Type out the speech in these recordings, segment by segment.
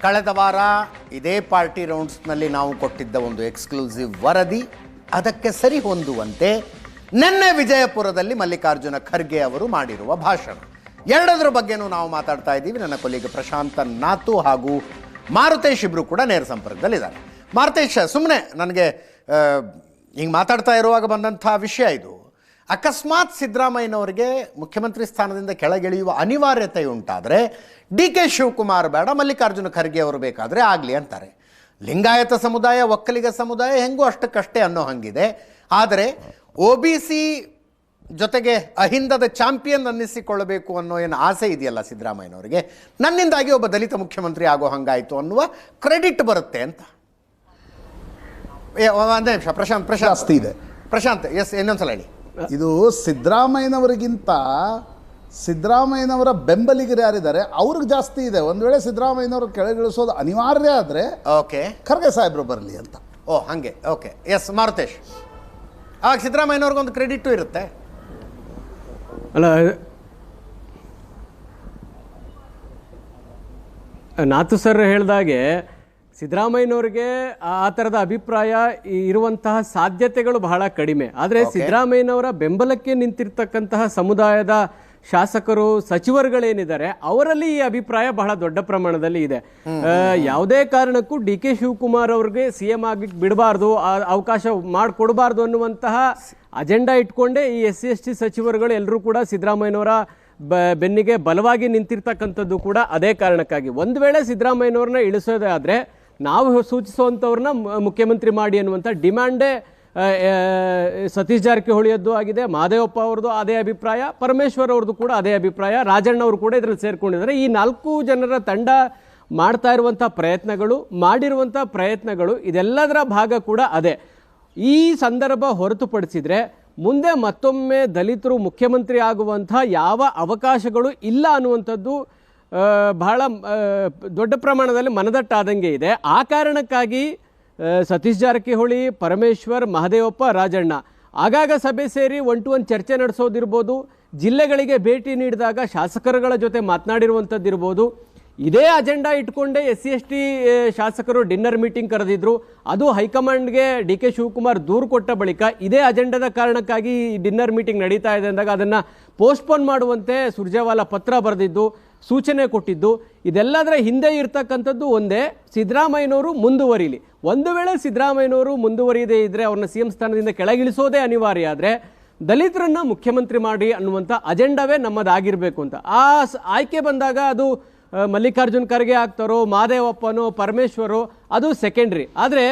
ಕಳೆದ ವಾರ ಇದೇ ಪಾರ್ಟಿ ರೌಂಡ್ಸ್ನಲ್ಲಿ ನಾವು ಕೊಟ್ಟಿದ್ದ ಒಂದು ಎಕ್ಸ್ಕ್ಲೂಸಿವ್ ವರದಿ, ಅದಕ್ಕೆ ಸರಿ ಹೊಂದುವಂತೆ ನಿನ್ನೆ ವಿಜಯಪುರದಲ್ಲಿ ಮಲ್ಲಿಕಾರ್ಜುನ ಖರ್ಗೆ ಅವರು ಮಾಡಿರುವ ಭಾಷಣ, ಎರಡರ ಬಗ್ಗೆನೂ ನಾವು ಮಾತಾಡ್ತಾ ಇದ್ದೀವಿ. ನನ್ನ ಕೊಲಿಗ ಪ್ರಶಾಂತ ನಾತು ಹಾಗೂ ಮಾರುತೇಶ್ ಇಬ್ಬರು ಕೂಡ ನೇರ ಸಂಪರ್ಕದಲ್ಲಿದ್ದಾರೆ. ಮಾರುತೇಶ್, ಸುಮ್ಮನೆ ನನಗೆ ಹಿಂಗೆ ಮಾತಾಡ್ತಾ ಇರುವಾಗ ಬಂದಂಥ ವಿಷಯ ಇದು. ಅಕಸ್ಮಾತ್ ಸಿದ್ದರಾಮಯ್ಯನವರಿಗೆ ಮುಖ್ಯಮಂತ್ರಿ ಸ್ಥಾನದಿಂದ ಕೆಳಗಿಳಿಯುವ ಅನಿವಾರ್ಯತೆ ಉಂಟಾದರೆ ಡಿ.ಕೆ. ಶಿವಕುಮಾರ್ ಬೇಡ, ಮಲ್ಲಿಕಾರ್ಜುನ ಖರ್ಗೆ ಅವರು ಬೇಕಾದರೆ ಆಗಲಿ ಅಂತಾರೆ. ಲಿಂಗಾಯತ ಸಮುದಾಯ, ಒಕ್ಕಲಿಗ ಸಮುದಾಯ ಹೆಂಗೂ ಅಷ್ಟಕ್ಕಷ್ಟೇ ಅನ್ನೋ ಹಂಗಿದೆ. ಆದರೆ OBC ಜೊತೆಗೆ ಅಹಿಂದದ ಚಾಂಪಿಯನ್ ಅನ್ನಿಸಿಕೊಳ್ಳಬೇಕು ಅನ್ನೋ ಏನು ಆಸೆ ಇದೆಯಲ್ಲ ಸಿದ್ದರಾಮಯ್ಯನವರಿಗೆ, ನನ್ನಿಂದಾಗಿ ಒಬ್ಬ ದಲಿತ ಮುಖ್ಯಮಂತ್ರಿ ಆಗೋ ಹಂಗಾಯಿತು ಅನ್ನುವ ಕ್ರೆಡಿಟ್ ಬರುತ್ತೆ ಅಂತ. ಒಂದೇ ನಿಮಿಷ ಪ್ರಶಾಂತ್ ಇದೆ. ಪ್ರಶಾಂತ್, ಎಸ್, ಇನ್ನೊಂದ್ಸಲ ಹೇಳಿ. ಇದು ಸಿದ್ದರಾಮಯ್ಯನವರಿಗಿಂತ ಸಿದ್ದರಾಮಯ್ಯನವರ ಬೆಂಬಲಿಗರು ಯಾರಿದ್ದಾರೆ ಅವ್ರಿಗೆ ಜಾಸ್ತಿ ಇದೆ. ಒಂದು ವೇಳೆ ಸಿದ್ದರಾಮಯ್ಯನವರು ಕೆಳಗಿಳಿಸೋದು ಅನಿವಾರ್ಯ ಆದರೆ ಓಕೆ, ಖರ್ಗೆ ಸಾಹೇಬರು ಬರಲಿ ಅಂತ. ಓ ಹಾಗೆ, ಓಕೆ, ಎಸ್ ಮಾರುತೇಶ್. ಆಗ ಸಿದ್ದರಾಮಯ್ಯನವ್ರಿಗೊಂದು ಕ್ರೆಡಿಟು ಇರುತ್ತೆ ಅಲ್ಲ. ನಾತು ಸರ್ ಹೇಳಿದಾಗೆ ಸಿದ್ದರಾಮಯ್ಯನವ್ರಿಗೆ ಆ ಥರದ ಅಭಿಪ್ರಾಯ ಇರುವಂತಹ ಸಾಧ್ಯತೆಗಳು ಬಹಳ ಕಡಿಮೆ. ಆದರೆ ಸಿದ್ದರಾಮಯ್ಯನವರ ಬೆಂಬಲಕ್ಕೆ ನಿಂತಿರ್ತಕ್ಕಂತಹ ಸಮುದಾಯದ ಶಾಸಕರು, ಸಚಿವರುಗಳೇನಿದ್ದಾರೆ ಅವರಲ್ಲಿ ಈ ಅಭಿಪ್ರಾಯ ಬಹಳ ದೊಡ್ಡ ಪ್ರಮಾಣದಲ್ಲಿ ಇದೆ. ಯಾವುದೇ ಕಾರಣಕ್ಕೂ ಡಿ.ಕೆ. ಶಿವಕುಮಾರ್ ಅವ್ರಿಗೆ CM ಆಗಿ ಬಿಡಬಾರ್ದು, ಅವಕಾಶ ಮಾಡಿಕೊಡಬಾರ್ದು ಅನ್ನುವಂತಹ ಅಜೆಂಡಾ ಇಟ್ಕೊಂಡೇ ಈ SC/ST ಸಚಿವರುಗಳು ಎಲ್ಲರೂ ಕೂಡ ಸಿದ್ದರಾಮಯ್ಯನವರ ಬೆನ್ನಿಗೆ ಬಲವಾಗಿ ನಿಂತಿರ್ತಕ್ಕಂಥದ್ದು ಕೂಡ ಅದೇ ಕಾರಣಕ್ಕಾಗಿ. ಒಂದು ವೇಳೆ ಸಿದ್ದರಾಮಯ್ಯನವ್ರನ್ನ ಇಳಿಸೋದೇ ಆದರೆ ನಾವು ಸೂಚಿಸುವಂಥವ್ರನ್ನ ಮುಖ್ಯಮಂತ್ರಿ ಮಾಡಿ ಅನ್ನುವಂಥ ಡಿಮ್ಯಾಂಡೇ ಸತೀಶ್ ಜಾರಕಿಹೊಳಿಯದ್ದು ಆಗಿದೆ. ಮಹದೇವಪ್ಪ ಅವ್ರದ್ದು ಅದೇ ಅಭಿಪ್ರಾಯ, ಪರಮೇಶ್ವರ್ ಅವ್ರದ್ದು ಕೂಡ ಅದೇ ಅಭಿಪ್ರಾಯ, ರಾಜಣ್ಣ ಅವರು ಕೂಡ ಇದರಲ್ಲಿ ಸೇರ್ಕೊಂಡಿದ್ದಾರೆ. ಈ 4 ಜನರ ತಂಡ ಮಾಡ್ತಾ ಇರುವಂಥ ಪ್ರಯತ್ನಗಳು, ಮಾಡಿರುವಂಥ ಪ್ರಯತ್ನಗಳು ಇದೆಲ್ಲದರ ಭಾಗ ಕೂಡ ಅದೇ. ಈ ಸಂದರ್ಭ ಹೊರತುಪಡಿಸಿದರೆ ಮುಂದೆ ಮತ್ತೊಮ್ಮೆ ದಲಿತರು ಮುಖ್ಯಮಂತ್ರಿ ಆಗುವಂಥ ಯಾವ ಅವಕಾಶಗಳು ಇಲ್ಲ ಅನ್ನುವಂಥದ್ದು ಬಹಳ ದೊಡ್ಡ ಪ್ರಮಾಣದಲ್ಲಿ ಮನದಟ್ಟಾದಂಗೆ ಇದೆ. ಆ ಕಾರಣಕ್ಕಾಗಿ ಸತೀಶ್ ಜಾರಕಿಹೊಳಿ, ಪರಮೇಶ್ವರ್, ಮಹದೇವಪ್ಪ, ರಾಜಣ್ಣ ಆಗಾಗ ಸಭೆ ಸೇರಿ 1-to-1 ಚರ್ಚೆ ನಡೆಸೋದಿರ್ಬೋದು, ಜಿಲ್ಲೆಗಳಿಗೆ ಭೇಟಿ ನೀಡಿದಾಗ ಶಾಸಕರುಗಳ ಜೊತೆ ಮಾತನಾಡಿರುವಂಥದ್ದಿರ್ಬೋದು. ಇದೇ ಅಜೆಂಡಾ ಇಟ್ಕೊಂಡೇ SC/ST ಶಾಸಕರು ಡಿನ್ನರ್ ಮೀಟಿಂಗ್ ಕರೆದಿದ್ರು. ಅದು ಹೈಕಮಾಂಡ್ಗೆ ಡಿ.ಕೆ. ಶಿವಕುಮಾರ್ ದೂರು ಕೊಟ್ಟ ಬಳಿಕ ಇದೇ ಅಜೆಂಡಾದ ಕಾರಣಕ್ಕಾಗಿ ಡಿನ್ನರ್ ಮೀಟಿಂಗ್ ನಡೀತಾ ಇದೆ ಅಂದಾಗ ಅದನ್ನು ಪೋಸ್ಟ್ಪೋನ್ ಮಾಡುವಂತೆ ಸುರ್ಜೇವಾಲಾ ಪತ್ರ ಬರೆದಿದ್ದು, ಸೂಚನೆ ಕೊಟ್ಟಿದ್ದು, ಇದೆಲ್ಲದರ ಹಿಂದೆ ಇರ್ತಕ್ಕಂಥದ್ದು ಒಂದೇ, ಸಿದ್ದರಾಮಯ್ಯನವರು ಮುಂದುವರಿಲಿ. ಒಂದು ವೇಳೆ ಸಿದ್ದರಾಮಯ್ಯನವರು ಮುಂದುವರಿಯದೇ ಇದ್ದರೆ ಅವ್ರನ್ನ CM ಸ್ಥಾನದಿಂದ ಕೆಳಗಿಳಿಸೋದೇ ಅನಿವಾರ್ಯ ಆದರೆ ದಲಿತರನ್ನ ಮುಖ್ಯಮಂತ್ರಿ ಮಾಡಿ ಅನ್ನುವಂಥ ಅಜೆಂಡಾವೇ ನಮ್ಮದಾಗಿರಬೇಕು ಅಂತ. ಆ ಆಯ್ಕೆ ಬಂದಾಗ ಅದು ಮಲ್ಲಿಕಾರ್ಜುನ್ ಖರ್ಗೆ ಆಗ್ತಾರೋ, ಮಹದೇವಪ್ಪನೋ, ಪರಮೇಶ್ವರೋ, ಅದು ಸೆಕೆಂಡ್ರಿ. ಆದರೆ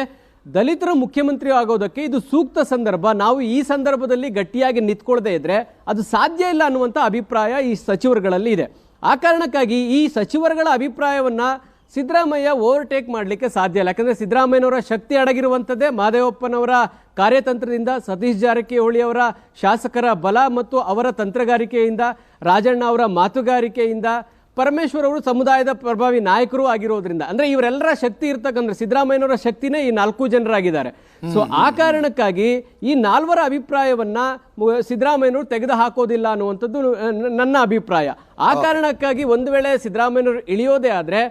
ದಲಿತರ ಮುಖ್ಯಮಂತ್ರಿ ಆಗೋದಕ್ಕೆ ಇದು ಸೂಕ್ತ ಸಂದರ್ಭ. ನಾವು ಈ ಸಂದರ್ಭದಲ್ಲಿ ಗಟ್ಟಿಯಾಗಿ ನಿಂತ್ಕೊಳ್ಳದೆ ಇದ್ರೆ ಅದು ಸಾಧ್ಯ ಇಲ್ಲ ಅನ್ನುವಂಥ ಅಭಿಪ್ರಾಯ ಈ ಸಚಿವರುಗಳಲ್ಲಿ ಇದೆ. ಆ ಕಾರಣಕ್ಕಾಗಿ ಈ ಸಚಿವರುಗಳ ಅಭಿಪ್ರಾಯವನ್ನು ಸಿದ್ದರಾಮಯ್ಯ ಓವರ್ಟೇಕ್ ಮಾಡಲಿಕ್ಕೆ ಸಾಧ್ಯ ಇಲ್ಲ. ಯಾಕಂದರೆ ಸಿದ್ದರಾಮಯ್ಯನವರ ಶಕ್ತಿ ಅಡಗಿರುವಂಥದ್ದೇ ಮಹದೇವಪ್ಪನವರ ಕಾರ್ಯತಂತ್ರದಿಂದ, ಸತೀಶ್ ಜಾರಕಿಹೊಳಿ ಅವರ ಶಾಸಕರ ಬಲ ಮತ್ತು ಅವರ ತಂತ್ರಗಾರಿಕೆಯಿಂದ, ರಾಜಣ್ಣ ಅವರ ಮಾತುಗಾರಿಕೆಯಿಂದ, ಪರಮೇಶ್ವರ್ ಅವರು ಸಮುದಾಯದ ಪ್ರಭಾವಿ ನಾಯಕರು ಆಗಿರೋದ್ರಿಂದ, ಅಂದರೆ ಇವರೆಲ್ಲರ ಶಕ್ತಿ ಇರ್ತಕ್ಕಂಥ ಸಿದ್ದರಾಮಯ್ಯನವರ ಶಕ್ತಿನೇ ಈ 4 ಜನರಾಗಿದ್ದಾರೆ. ಸೊ ಆ ಕಾರಣಕ್ಕಾಗಿ ಈ 4 ಅಭಿಪ್ರಾಯವನ್ನ ಸಿದ್ದರಾಮಯ್ಯನವರು ತೆಗೆದು ಹಾಕೋದಿಲ್ಲ ಅನ್ನುವಂಥದ್ದು ನನ್ನ ಅಭಿಪ್ರಾಯ. ಆ ಕಾರಣಕ್ಕಾಗಿ ಒಂದು ವೇಳೆ ಸಿದ್ದರಾಮಯ್ಯನವರು ಇಳಿಯೋದೇ ಆದರೆ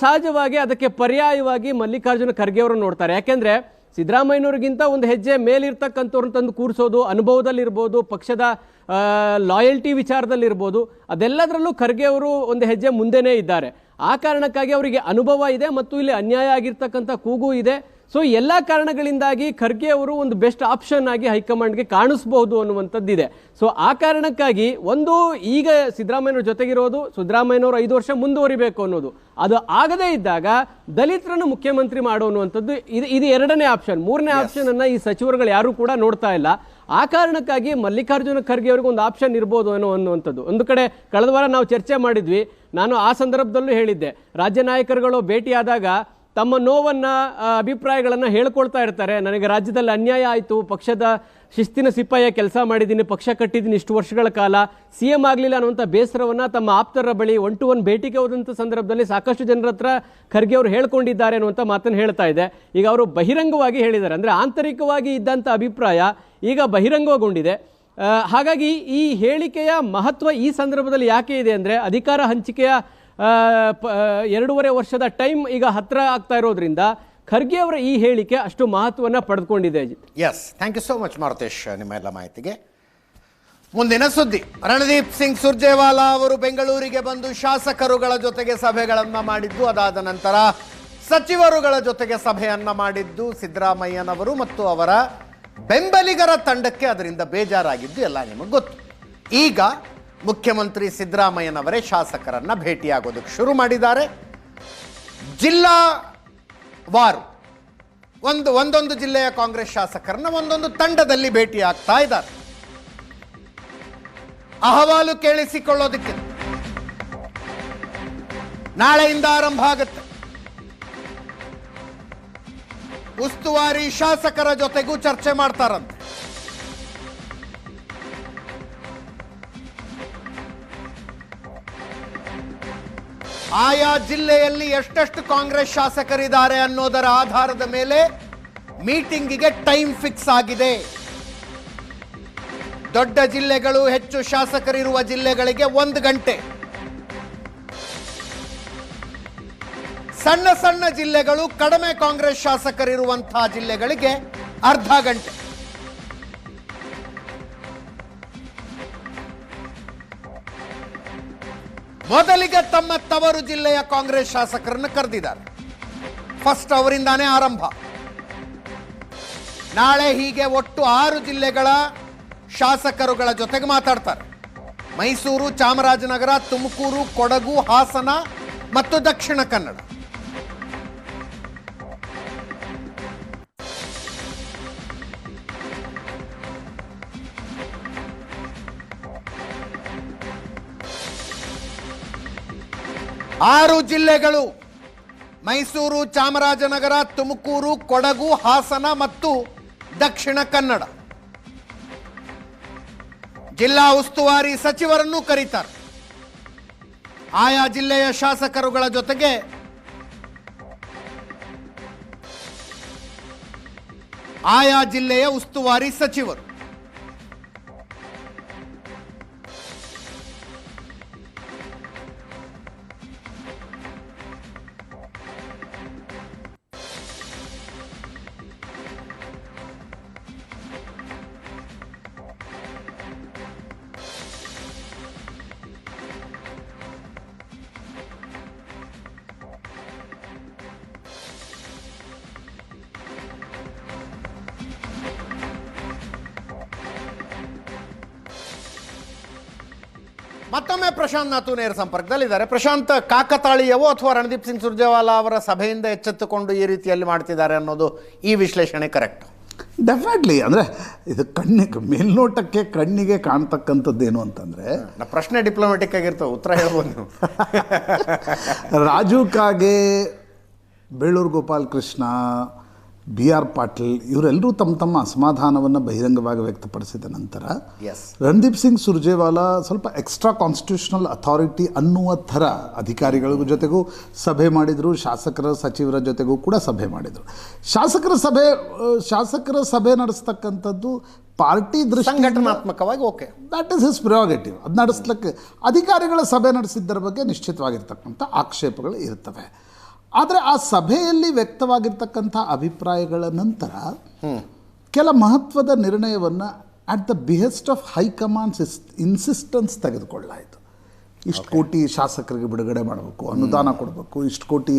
ಸಹಜವಾಗಿ ಅದಕ್ಕೆ ಪರ್ಯಾಯವಾಗಿ ಮಲ್ಲಿಕಾರ್ಜುನ ಖರ್ಗೆ ಅವರು ನೋಡ್ತಾರೆ. ಯಾಕೆಂದ್ರೆ ಸಿದ್ದರಾಮಯ್ಯನವ್ರಿಗಿಂತ ಒಂದು ಹೆಜ್ಜೆ ಮೇಲಿರ್ತಕ್ಕಂಥವ್ರನ್ನ ತಂದು ಕೂರಿಸೋದು, ಅನುಭವದಲ್ಲಿರ್ಬೋದು, ಪಕ್ಷದ ಲಾಯಲ್ಟಿ ವಿಚಾರದಲ್ಲಿರ್ಬೋದು, ಅದೆಲ್ಲದರಲ್ಲೂ ಖರ್ಗೆ ಅವರು ಒಂದು ಹೆಜ್ಜೆ ಮುಂದೆನೇ ಇದ್ದಾರೆ. ಆ ಕಾರಣಕ್ಕಾಗಿ ಅವರಿಗೆ ಅನುಭವ ಇದೆ ಮತ್ತು ಇಲ್ಲಿ ಅನ್ಯಾಯ ಆಗಿರ್ತಕ್ಕಂಥ ಕೂಗು ಇದೆ. ಸೊ ಎಲ್ಲ ಕಾರಣಗಳಿಂದಾಗಿ ಖರ್ಗೆ ಅವರು ಒಂದು ಬೆಸ್ಟ್ ಆಪ್ಷನ್ ಆಗಿ ಹೈಕಮಾಂಡ್ಗೆ ಕಾಣಿಸ್ಬಹುದು ಅನ್ನುವಂಥದ್ದಿದೆ. ಸೊ ಆ ಕಾರಣಕ್ಕಾಗಿ ಒಂದು ಈಗ ಸಿದ್ದರಾಮಯ್ಯನವ್ರ ಜೊತೆಗಿರೋದು, ಸಿದ್ದರಾಮಯ್ಯನವರು 5 ವರ್ಷ ಮುಂದುವರಿಬೇಕು ಅನ್ನೋದು, ಅದು ಆಗದೇ ಇದ್ದಾಗ ದಲಿತರನ್ನು ಮುಖ್ಯಮಂತ್ರಿ ಮಾಡೋ ಅನ್ನುವಂಥದ್ದು ಇದು 2ನೇ ಆಪ್ಷನ್. 3ನೇ ಆಪ್ಷನ್ ಅನ್ನ ಈ ಸಚಿವರುಗಳು ಯಾರು ಕೂಡ ನೋಡ್ತಾ ಇಲ್ಲ. ಆ ಕಾರಣಕ್ಕಾಗಿ ಮಲ್ಲಿಕಾರ್ಜುನ ಖರ್ಗೆ ಅವರಿಗೆ ಒಂದು ಆಪ್ಷನ್ ಇರ್ಬೋದು ಅನ್ನುವಂಥದ್ದು. ಒಂದು ಕಡೆ ಕಳೆದ ವಾರ ನಾವು ಚರ್ಚೆ ಮಾಡಿದ್ವಿ, ನಾನು ಆ ಸಂದರ್ಭದಲ್ಲೂ ಹೇಳಿದ್ದೆ, ರಾಜ್ಯ ನಾಯಕರುಗಳು ಭೇಟಿಯಾದಾಗ ತಮ್ಮ ನೋವನ್ನು, ಅಭಿಪ್ರಾಯಗಳನ್ನು ಹೇಳ್ಕೊಳ್ತಾ ಇರ್ತಾರೆ. ನನಗೆ ರಾಜ್ಯದಲ್ಲಿ ಅನ್ಯಾಯ ಆಯಿತು, ಪಕ್ಷದ ಶಿಸ್ತಿನ ಸಿಪಾಯಿಯ ಕೆಲಸ ಮಾಡಿದ್ದೀನಿ, ಪಕ್ಷ ಕಟ್ಟಿದ್ದೀನಿ ಇಷ್ಟು ವರ್ಷಗಳ ಕಾಲ, CM ಆಗಲಿಲ್ಲ ಅನ್ನುವಂಥ ಬೇಸರವನ್ನು ತಮ್ಮ ಆಪ್ತರ ಬಳಿ 1-to-1 ಭೇಟಿಗೆ ಹೋದಂಥ ಸಂದರ್ಭದಲ್ಲಿ ಸಾಕಷ್ಟು ಜನರ ಹತ್ರ ಖರ್ಗೆ ಅವರು ಹೇಳ್ಕೊಂಡಿದ್ದಾರೆ ಅನ್ನುವಂಥ ಮಾತನ್ನು ಹೇಳ್ತಾ ಇದೆ. ಈಗ ಅವರು ಬಹಿರಂಗವಾಗಿ ಹೇಳಿದ್ದಾರೆ. ಅಂದರೆ ಆಂತರಿಕವಾಗಿ ಇದ್ದಂಥ ಅಭಿಪ್ರಾಯ ಈಗ ಬಹಿರಂಗಗೊಂಡಿದೆ. ಹಾಗಾಗಿ ಈ ಹೇಳಿಕೆಯ ಮಹತ್ವ ಈ ಸಂದರ್ಭದಲ್ಲಿ ಯಾಕೆ ಇದೆ ಅಂದರೆ ಅಧಿಕಾರ ಹಂಚಿಕೆಯ 2.5 ವರ್ಷದ ಟೈಮ್ ಈಗ ಹತ್ರ ಆಗ್ತಾ ಇರೋದ್ರಿಂದ ಖರ್ಗೆ ಅವರ ಈ ಹೇಳಿಕೆ ಅಷ್ಟು ಮಹತ್ವವನ್ನು ಪಡೆದುಕೊಂಡಿದೆ. Yes, thank you so much Maruthesh ನಿಮ್ಮೆಲ್ಲ ಮಾಹಿತಿಗೆ. ಮುಂದಿನ ಸುದ್ದಿ, ರಣದೀಪ್ ಸಿಂಗ್ ಸುರ್ಜೇವಾಲಾ ಅವರು ಬೆಂಗಳೂರಿಗೆ ಬಂದು ಶಾಸಕರುಗಳ ಜೊತೆಗೆ ಸಭೆಗಳನ್ನು ಮಾಡಿದ್ದು, ಅದಾದ ನಂತರ ಸಚಿವರುಗಳ ಜೊತೆಗೆ ಸಭೆಯನ್ನ ಮಾಡಿದ್ದು ಸಿದ್ದರಾಮಯ್ಯನವರು ಮತ್ತು ಅವರ ಬೆಂಬಲಿಗರ ತಂಡಕ್ಕೆ ಅದರಿಂದ ಬೇಜಾರಾಗಿದ್ದು ಎಲ್ಲ ನಿಮಗೆ ಗೊತ್ತು. ಈಗ ಮುಖ್ಯಮಂತ್ರಿ ಸಿದ್ದರಾಮಯ್ಯನವರೇ ಶಾಸಕರನ್ನ ಭೇಟಿಯಾಗೋದಕ್ಕೆ ಶುರು ಮಾಡಿದ್ದಾರೆ. ಜಿಲ್ಲಾ ವಾರು ಒಂದೊಂದು ಜಿಲ್ಲೆಯ ಕಾಂಗ್ರೆಸ್ ಶಾಸಕರನ್ನ ಒಂದೊಂದು ತಂಡದಲ್ಲಿ ಭೇಟಿ ಆಗ್ತಾ ಇದ್ದಾರೆ. ಅಹವಾಲು ಕೇಳಿಸಿಕೊಳ್ಳೋದಕ್ಕೆ ನಾಳೆಯಿಂದ ಆರಂಭ ಆಗುತ್ತೆ. ಉಸ್ತುವಾರಿ ಶಾಸಕರ ಜೊತೆಗೂ ಚರ್ಚೆ ಮಾಡ್ತಾರಂತೆ. ಆಯಾ ಜಿಲ್ಲೆಯಲ್ಲಿ ಎಷ್ಟೆಷ್ಟು ಕಾಂಗ್ರೆಸ್ ಶಾಸಕರಿದ್ದಾರೆ ಅನ್ನೋದರ ಆಧಾರದ ಮೇಲೆ ಮೀಟಿಂಗಿಗೆ ಟೈಮ್ ಫಿಕ್ಸ್ ಆಗಿದೆ. ದೊಡ್ಡ ಜಿಲ್ಲೆಗಳು, ಹೆಚ್ಚು ಶಾಸಕರಿರುವ ಜಿಲ್ಲೆಗಳಿಗೆ 1 ಗಂಟೆ, ಸಣ್ಣ ಸಣ್ಣ ಜಿಲ್ಲೆಗಳು, ಕಡಿಮೆ ಕಾಂಗ್ರೆಸ್ ಶಾಸಕರಿರುವಂತಹ ಜಿಲ್ಲೆಗಳಿಗೆ ಅರ್ಧ ಗಂಟೆ. ಮೊದಲಿಗೆ ತಮ್ಮ ತವರು ಜಿಲ್ಲೆಯ ಕಾಂಗ್ರೆಸ್ ಶಾಸಕರನ್ನು ಕರೆದಿದ್ದಾರೆ. ಫಸ್ಟ್ ಅವರಿಂದಾನೇ ಆರಂಭ. ನಾಳೆ ಹೀಗೆ ಒಟ್ಟು 6 ಜಿಲ್ಲೆಗಳ ಶಾಸಕರುಗಳ ಜೊತೆಗೆ ಮಾತಾಡ್ತಾರೆ. ಮೈಸೂರು, ಚಾಮರಾಜನಗರ, ತುಮಕೂರು, ಕೊಡಗು, ಹಾಸನ ಮತ್ತು ದಕ್ಷಿಣ ಕನ್ನಡ. ಆರು ಜಿಲ್ಲೆಗಳು ಮೈಸೂರು, ಚಾಮರಾಜನಗರ, ತುಮಕೂರು, ಕೊಡಗು, ಹಾಸನ ಮತ್ತು ದಕ್ಷಿಣ ಕನ್ನಡ. ಜಿಲ್ಲಾ ಉಸ್ತುವಾರಿ ಸಚಿವರನ್ನು ಕರೀತಾರೆ. ಆಯಾ ಜಿಲ್ಲೆಯ ಶಾಸಕರುಗಳ ಜೊತೆಗೆ ಆಯಾ ಜಿಲ್ಲೆಯ ಉಸ್ತುವಾರಿ ಸಚಿವರು. ಮತ್ತೊಮ್ಮೆ ಪ್ರಶಾಂತ್ ನಾತು ನೇರ ಸಂಪರ್ಕದಲ್ಲಿದ್ದಾರೆ. ಪ್ರಶಾಂತ್, ಕಾಕತಾಳೀಯವೋ ಅಥವಾ ರಣದೀಪ್ ಸಿಂಗ್ ಸುರ್ಜೇವಾಲಾ ಅವರ ಸಭೆಯಿಂದ ಎಚ್ಚೆತ್ತುಕೊಂಡು ಈ ರೀತಿಯಲ್ಲಿ ಮಾಡ್ತಿದ್ದಾರೆ ಅನ್ನೋದು ಈ ವಿಶ್ಲೇಷಣೆ ಕರೆಕ್ಟ್? ಡೆಫಿನೆಟ್ಲಿ. ಅಂದರೆ ಇದು ಕಣ್ಣಿಗೆ, ಮೇಲ್ನೋಟಕ್ಕೆ ಕಣ್ಣಿಗೆ ಕಾಣ್ತಕ್ಕಂಥದ್ದೇನು ಅಂತಂದರೆ, ಪ್ರಶ್ನೆ ಡಿಪ್ಲೊಮ್ಯಾಟಿಕ್ ಆಗಿರ್ತವೆ, ಉತ್ತರ ಹೇಳ್ಬೋದು ನೀವು. ರಾಜು ಕಾಗೆ, ಬೇಳೂರು ಗೋಪಾಲ್ ಕೃಷ್ಣ, BR ಪಾಟೀಲ್ ಇವರೆಲ್ಲರೂ ತಮ್ಮ ಅಸಮಾಧಾನವನ್ನು ಬಹಿರಂಗವಾಗಿ ವ್ಯಕ್ತಪಡಿಸಿದ ನಂತರ ರಣದೀಪ್ ಸಿಂಗ್ ಸುರ್ಜೇವಾಲಾ ಸ್ವಲ್ಪ ಎಕ್ಸ್ಟ್ರಾ ಕಾನ್ಸ್ಟಿಟ್ಯೂಷನಲ್ ಅಥಾರಿಟಿ ಅನ್ನುವ ಥರ ಅಧಿಕಾರಿಗಳ ಜೊತೆಗೂ ಸಭೆ ಮಾಡಿದರು, ಶಾಸಕರ ಸಚಿವರ ಜೊತೆಗೂ ಕೂಡ ಸಭೆ ಮಾಡಿದರು. ಶಾಸಕರ ಸಭೆ ನಡೆಸ್ತಕ್ಕಂಥದ್ದು ಪಾರ್ಟಿ ದೃಷ್ಟಿ ಸಂಘಟನಾತ್ಮಕವಾಗಿ ಓಕೆ, ದ್ಯಾಟ್ ಈಸ್ ಹಿಸ್ ಪ್ರಿರೋಗೇಟಿವ್. ಅದು ನಡೆಸ್ಲಿಕ್ಕೆ ಅಧಿಕಾರಿಗಳ ಸಭೆ ನಡೆಸಿದ್ದರ ಬಗ್ಗೆ ನಿಶ್ಚಿತವಾಗಿರ್ತಕ್ಕಂಥ ಆಕ್ಷೇಪಗಳು ಇರ್ತವೆ. ಆದರೆ ಆ ಸಭೆಯಲ್ಲಿ ವ್ಯಕ್ತವಾಗಿರ್ತಕ್ಕಂಥ ಅಭಿಪ್ರಾಯಗಳ ನಂತರ ಕೆಲ ಮಹತ್ವದ ನಿರ್ಣಯವನ್ನು ಅಟ್ ದ ಬಿಹೆಸ್ಟ್ ಆಫ್ ಹೈಕಮಾಂಡ್ಸ್ ಇನ್ಸಿಸ್ಟೆನ್ಸ್ ತೆಗೆದುಕೊಳ್ಳಾಯಿತು. ಇಷ್ಟು ಕೋಟಿ ಶಾಸಕರಿಗೆ ಬಿಡುಗಡೆ ಮಾಡಬೇಕು, ಅನುದಾನ ಕೊಡಬೇಕು, ಇಷ್ಟು ಕೋಟಿ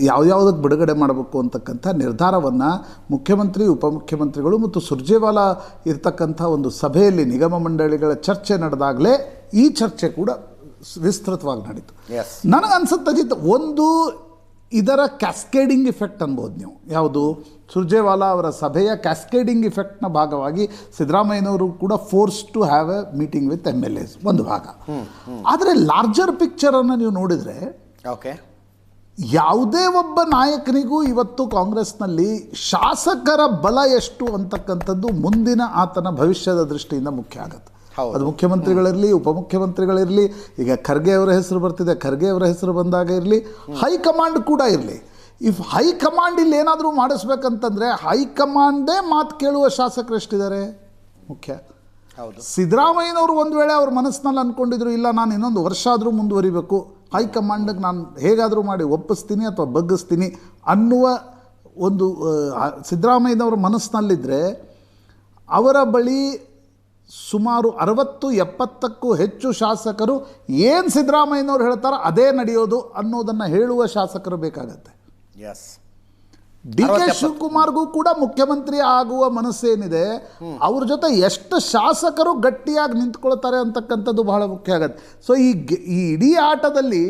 ಯಾವ್ಯಾವುದಕ್ಕೆ ಬಿಡುಗಡೆ ಮಾಡಬೇಕು ಅಂತಕ್ಕಂಥ ನಿರ್ಧಾರವನ್ನು ಮುಖ್ಯಮಂತ್ರಿ, ಉಪಮುಖ್ಯಮಂತ್ರಿಗಳು ಮತ್ತು ಸುರ್ಜೇವಾಲಾ ಇರ್ತಕ್ಕಂಥ ಒಂದು ಸಭೆಯಲ್ಲಿ ನಿಗಮ ಮಂಡಳಿಗಳ ಚರ್ಚೆ ನಡೆದಾಗಲೇ ಈ ಚರ್ಚೆ ಕೂಡ ವಿಸ್ತೃತವಾಗಿ ನಡೀತು. ನನಗನ್ಸುತ್ತೆ ಅಜಿತ್, ಒಂದು ಇದರ ಕ್ಯಾಸ್ಕೇಡಿಂಗ್ ಇಫೆಕ್ಟ್ ಅನ್ಬೋದು ನೀವು. ಯಾವುದು? ಸುರ್ಜೇವಾಲಾ ಅವರ ಸಭೆಯ ಕ್ಯಾಸ್ಕೇಡಿಂಗ್ ಇಫೆಕ್ಟ್ನ ಭಾಗವಾಗಿ ಸಿದ್ದರಾಮಯ್ಯನವರು ಕೂಡ force to have a meeting with MLAs ಒಂದು ಭಾಗ. ಆದರೆ ಲಾರ್ಜರ್ ಪಿಕ್ಚರನ್ನು ನೀವು ನೋಡಿದರೆ ಯಾವುದೇ ಒಬ್ಬ ನಾಯಕನಿಗೂ ಇವತ್ತು ಕಾಂಗ್ರೆಸ್ನಲ್ಲಿ ಶಾಸಕರ ಬಲ ಎಷ್ಟು ಅಂತಕ್ಕಂಥದ್ದು ಮುಂದಿನ ಆತನ ಭವಿಷ್ಯದ ದೃಷ್ಟಿಯಿಂದ ಮುಖ್ಯ ಆಗುತ್ತೆ. ಅದು ಮುಖ್ಯಮಂತ್ರಿಗಳಿರಲಿ, ಉಪಮುಖ್ಯಮಂತ್ರಿಗಳಿರಲಿ, ಈಗ ಖರ್ಗೆ ಅವರ ಹೆಸರು ಬರ್ತಿದೆ, ಖರ್ಗೆ ಅವರ ಹೆಸರು ಬಂದಾಗ ಇರಲಿ, ಹೈಕಮಾಂಡ್ ಕೂಡ ಇರಲಿ. ಇಫ್ ಹೈಕಮಾಂಡ್ ಇಲ್ಲಿ ಏನಾದರೂ ಮಾಡಿಸ್ಬೇಕಂತಂದರೆ ಹೈಕಮಾಂಡೇ ಮಾತು ಕೇಳುವ ಶಾಸಕರು ಎಷ್ಟಿದ್ದಾರೆ ಮುಖ್ಯ. ಸಿದ್ದರಾಮಯ್ಯನವರು ಒಂದು ವೇಳೆ ಅವ್ರ ಮನಸ್ಸಿನಲ್ಲಿ ಅಂದ್ಕೊಂಡಿದ್ರು, ಇಲ್ಲ ನಾನು ಇನ್ನೊಂದು ವರ್ಷ ಆದರೂ ಮುಂದುವರಿಬೇಕು, ಹೈಕಮಾಂಡ್ಗೆ ನಾನು ಹೇಗಾದರೂ ಮಾಡಿ ಒಪ್ಪಿಸ್ತೀನಿ ಅಥವಾ ಬಗ್ಗಿಸ್ತೀನಿ ಅನ್ನುವ ಒಂದು ಸಿದ್ದರಾಮಯ್ಯನವರ ಮನಸ್ಸಿನಲ್ಲಿದ್ದರೆ ಅವರ ಬಳಿ ಸುಮಾರು 60-70ಕ್ಕೂ ಹೆಚ್ಚು ಶಾಸಕರು ಏನು ಸಿದ್ದರಾಮಯ್ಯನವ್ರು ಹೇಳ್ತಾರೋ ಅದೇ ನಡೆಯೋದು ಅನ್ನೋದನ್ನು ಹೇಳುವ ಶಾಸಕರು ಬೇಕಾಗತ್ತೆ. ಎಸ್, ಡಿ ಕೆ ಶಿವಕುಮಾರ್ಗೂ ಕೂಡ ಮುಖ್ಯಮಂತ್ರಿ ಆಗುವ ಮನಸ್ಸೇನಿದೆ, ಅವ್ರ ಜೊತೆ ಎಷ್ಟು ಶಾಸಕರು ಗಟ್ಟಿಯಾಗಿ ನಿಂತ್ಕೊಳ್ತಾರೆ ಅಂತಕ್ಕಂಥದ್ದು ಬಹಳ ಮುಖ್ಯ ಆಗುತ್ತೆ. ಸೊ ಈ ಇಡೀ ಆಟದಲ್ಲಿ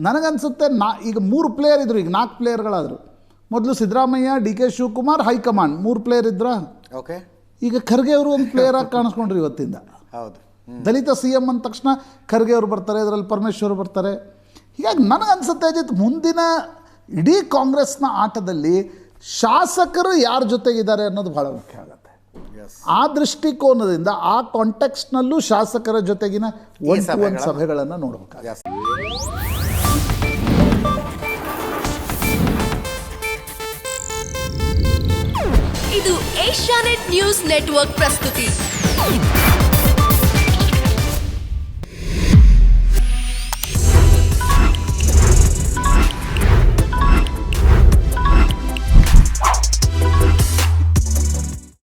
ನನಗನ್ಸುತ್ತೆ ಈಗ 3 ಪ್ಲೇಯರ್ ಇದ್ರು, ಈಗ 4 ಪ್ಲೇಯರ್ಗಳಾದರು. ಮೊದಲು Siddaramaiah, D K Shivakumar, high command 3 player ಇದ್ರ. ಓಕೆ, ಈಗ ಖರ್ಗೆ ಅವರು ಒಂದು ಪ್ಲೇಯರ್ ಆಗಿ ಕಾಣಿಸ್ಕೊಂಡ್ರು ಇವತ್ತಿಂದ. ಹೌದು, ದಲಿತ ಸಿ ಎಂ ಅಂದ ತಕ್ಷಣ ಖರ್ಗೆ ಅವರು ಬರ್ತಾರೆ, ಇದರಲ್ಲಿ ಪರಮೇಶ್ವರ್ ಬರ್ತಾರೆ. ಹೀಗಾಗಿ ನನಗನ್ಸುತ್ತೆ ಅಜಿತ್, ಮುಂದಿನ ಇಡೀ ಕಾಂಗ್ರೆಸ್ನ ಆಟದಲ್ಲಿ ಶಾಸಕರು ಯಾರ ಜೊತೆಗಿದ್ದಾರೆ ಅನ್ನೋದು ಬಹಳ ಮುಖ್ಯ ಆಗುತ್ತೆ. ಆ ದೃಷ್ಟಿಕೋನದಿಂದ ಆ ಕಾಂಟೆಕ್ಸ್ಟ್ನಲ್ಲೂ ಶಾಸಕರ ಜೊತೆಗಿನ ಒಂದು ಸಭೆಗಳನ್ನು ನೋಡಬೇಕಾಗುತ್ತೆ. ಇದು ಏಷ್ಯಾನೆಟ್ ನ್ಯೂಸ್ ನೆಟ್ವರ್ಕ್ ಪ್ರಸ್ತುತಿ.